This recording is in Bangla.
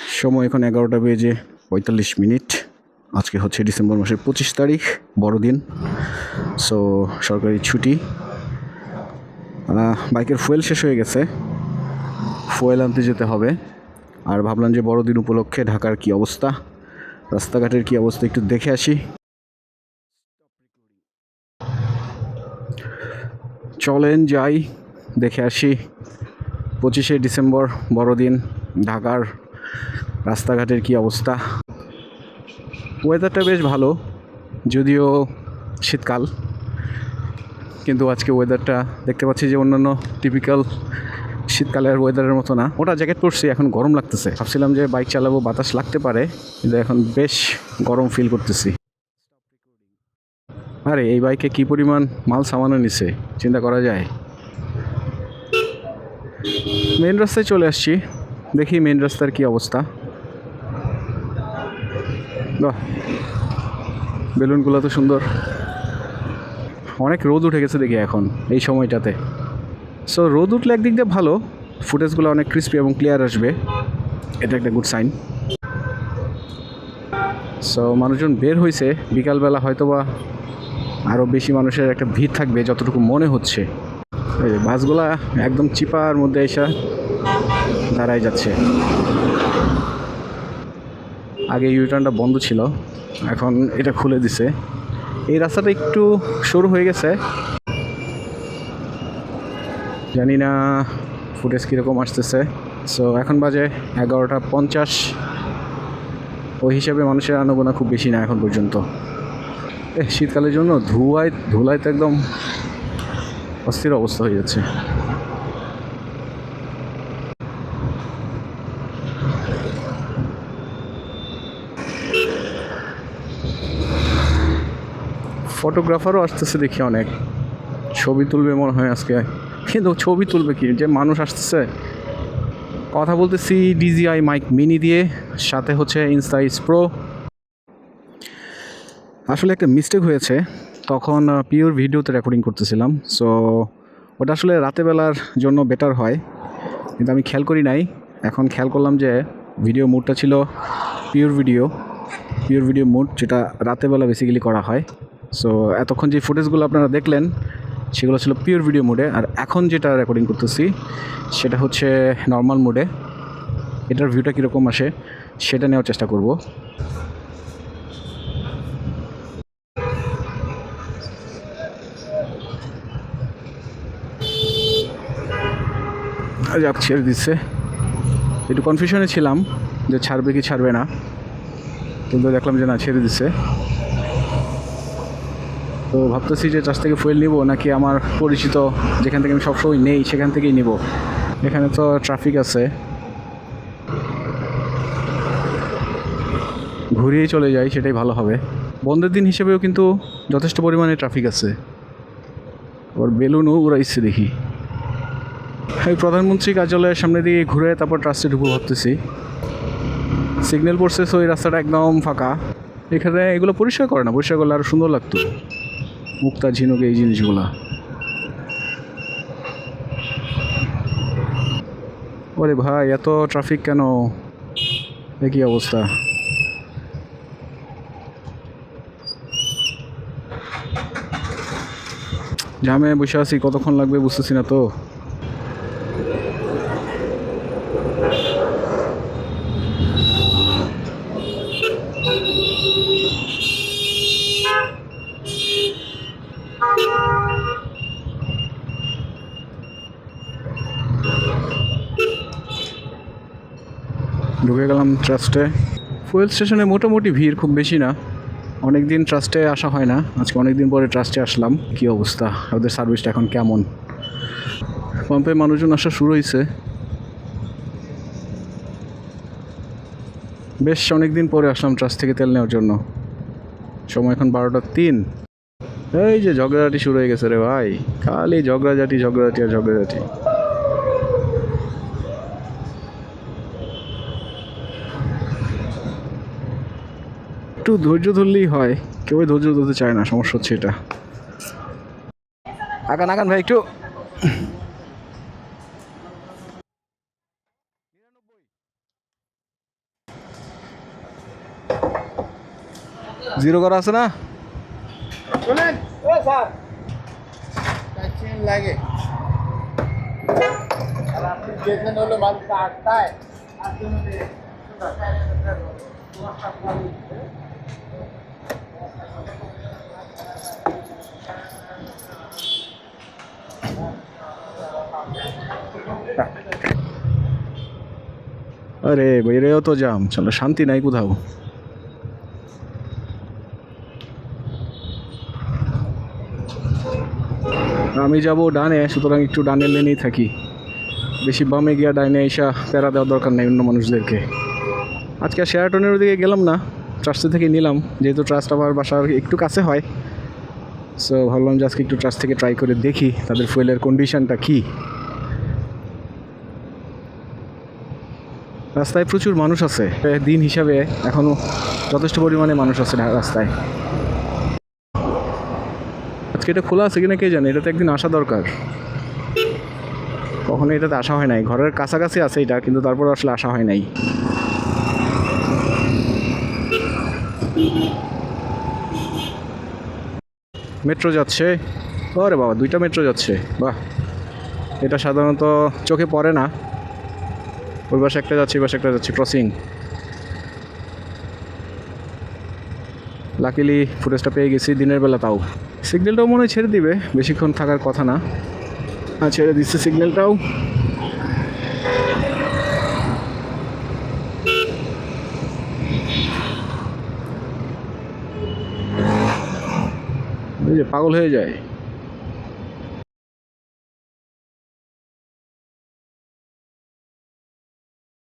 সময় এখন 11:45। আজকে হচ্ছে ডিসেম্বর মাসের 25 তারিখ, বড়দিন। সো সরকারি ছুটি। বাইকের ফুয়েল শেষ হয়ে গেছে, ফুয়েল আনতে যেতে হবে। আর ভাবলাম যে বড়দিন উপলক্ষে ঢাকার কি অবস্থা, রাস্তাঘাটের কি অবস্থা একটু দেখে আসি। চলেন যাই, দেখে আসি 25শে ডিসেম্বর বড়দিন ঢাকার রাস্তাঘাটের কি অবস্থা। ওয়েদারটা বেশ ভালো, যদিও শীতকাল, কিন্তু আজকে ওয়েদারটা দেখতে পাচ্ছি যে অন্যান্য টিপিক্যাল শীতকালের ওয়েদারের মতো না। ওটা জ্যাকেট পরছি, এখন গরম লাগতেছে। ভাবছিলাম যে বাইক চালাবো, বাতাস লাগতে পারে, কিন্তু এখন বেশ গরম ফিল করতেছি। আরে এই বাইকে কি পরিমাণ মাল সামানো নিছে চিন্তা করা যায়। মেন রাস্তায় চলে আসছি, দেখি মেন রাস্তার কি অবস্থা। বাহ, বেলুনগুলো তো সুন্দর। অনেক রোদ উঠে গেছে দেখি এখন এই সময়টাতে। সো রোদ উঠলে একদিক দিয়ে ভালো, ফুটেজগুলো অনেক ক্রিস্পি এবং ক্লিয়ার আসবে, এটা একটা গুড সাইন। সো মানুষজন বের হয়েছে, বিকালবেলা হয়তোবা আরও বেশি মানুষের একটা ভিড় থাকবে যতটুকু মনে হচ্ছে। এই বাসগুলা একদম চিপার মধ্যে এসে দাঁড়ায় যাচ্ছে। আগে ইউটার্নটা বন্ধ ছিল, এখন এটা খুলে দিছে। এই রাস্তাটা একটু সরু হয়ে গেছে, জানি না ফুটেজ কীরকম আসতেছে। সো এখন বাজে 11:50। ওই হিসাবে মানুষের আনাগোনা খুব বেশি না এখন পর্যন্ত। শীতকালের জন্য ধুলায় তো একদম অস্থির অবস্থা হয়ে যাচ্ছে। ফটোগ্রাফারও আসতেছে দেখি, অনেক ছবি তুলবে মনে হয় আজকে। কিন্তু ছবি তুলবে কি, যে মানুষ আসতেছে। কথা বলতেছি DJI মাইক মিনি দিয়ে, সাথে হচ্ছে ইনসাইজ প্রো। আসলে একটা মিস্টেক হয়েছে, তখন পিওর ভিডিওতে রেকর্ডিং করতেছিলাম। সো ওটা আসলে রাতেবেলার জন্য বেটার হয়, কিন্তু আমি খেয়াল করি নাই। এখন খেয়াল করলাম যে ভিডিও মুডটা ছিল পিওর ভিডিও মুড, যেটা রাতেবেলা বেসিক্যালি করা হয়। সো এতক্ষণ যে ফুটেজগুলো আপনারা দেখলেন সেগুলো ছিল পিওর ভিডিও মুডে, আর এখন যেটা রেকর্ডিং করতেছি সেটা হচ্ছে নর্মাল মুডে। এটার ভিউটা কীরকম আসে সেটা নেওয়ার চেষ্টা করব। যাক, ছেড়ে দিচ্ছে। একটু কনফিউশনে ছিলাম যে ছাড়বে কি ছাড়বে না, কিন্তু দেখলাম যে না, ছেড়ে দিচ্ছে। তো ভাবতেছি যে চার্জ থেকে ফুয়েল নিব নাকি আমার পরিচিত যেখান থেকে আমি সবসময় নেই সেখান থেকেই নিব। এখানে তো ট্রাফিক আছে, ঘুরিয়েই চলে যাই, সেটাই ভালো হবে। বন্ধের দিন হিসেবেও কিন্তু যথেষ্ট পরিমাণে ট্রাফিক আছে। আবার বেলুনও উড়াইছে দেখি। এই প্রধানমন্ত্রী কার্যালয়ের সামনে দিয়ে ঘুরে তারপর ট্রাস্টে ঢুকবো ভাবতেছি। সিগন্যাল পড়ছে, ওই রাস্তাটা একদম ফাঁকা। এখানে এগুলো পরিষ্কার করে না, পরিষ্কার করলে আরও সুন্দর লাগতো। মুক্তা ঝিনুক এই জিনিসগুলা। ওরে ভাই, এত ট্রাফিক কেন? একই অবস্থা। জামে বসে আছি, কতক্ষণ লাগবে বুঝতেছি না তো। ঢুকে গেলাম ট্রাস্টে। ফুয়েল স্টেশনে মোটামুটি ভিড় খুব বেশি না, অনেক দিন ট্রাস্টে আসা হয় না, আজকে অনেক দিন পরে ট্রাস্টে আসলাম। কি অবস্থা, ওদের সার্ভিসটা এখন কেমন? পাম্পে মানুষজন আসা শুরু হয়েছে, বেশ অনেক দিন পরে আসলাম ট্রাস্ট থেকে তেল নেওয়ার জন্য। সময় এখন 12:03। এই যে ঝগড়াঝাটি শুরু হয়ে গেছে রে ভাই, খালি ঝগড়াঝাটি আর ঝগড়াঝাটি। একটু ধৈর্য ধরলেই হয়, কেউই ধৈর্য ধরতে চায় না, সমস্যা হচ্ছে এটা। আগান ভাই একটু। জিরো করা আছে না? শুনেন ও স্যার চেন লাগে আর আপনি যেখানে হলো মালটা আটটায় আর জন্য আরে বাইরেও তো জাম, চলো শান্তি নাই কোথাও। আমি যাব ডানে, সুতরাং একটু ডানের লেনেই থাকি। বেশি বামে গিয়া ডাইনে এসা প্যারা দেওয়ার দরকার নেই অন্য মানুষদেরকে। আজকে শেরাটনের ওদিকে গেলাম না, ট্রাস্টে থেকে নিলাম, যেহেতু ট্রাস্ট আমার বাসার একটু কাছে হয়। সো ভাবলাম যে আজকে একটু ট্রাস্ট থেকে ট্রাই করে দেখি তাদের ফুয়েলের কন্ডিশনটা কী। রাস্তায় প্রচুর মানুষ আছে, দিন হিসাবে এখনও যথেষ্ট পরিমাণে মানুষ আছে রাস্তায়। আজকে এটা খোলা আছে কিনা কে জানে, এটাতে একদিন আসা দরকার। কখনো এটাতে আসা হয় নাই, ঘরের কাছাকাছি আছে এটা, কিন্তু তারপর আসলে আসা হয় নাই। মেট্রো যাচ্ছে, ওরে বাবা, 2টা মেট্রো যাচ্ছে, বাহ। এটা সাধারণত চোখে পড়ে না। ওই পাশে একটা যাচ্ছে, ওই পাশে একটা যাচ্ছে, ক্রসিং। লাকিলি ফুটেজটা পেয়ে গেছি দিনের বেলা, তাও সিগন্যালটাও মনে হয় ছেড়ে দিবে, বেশিক্ষণ থাকার কথা না। ছেড়ে দিচ্ছে সিগন্যালটাও। এই যে পাগল হয়ে যায়।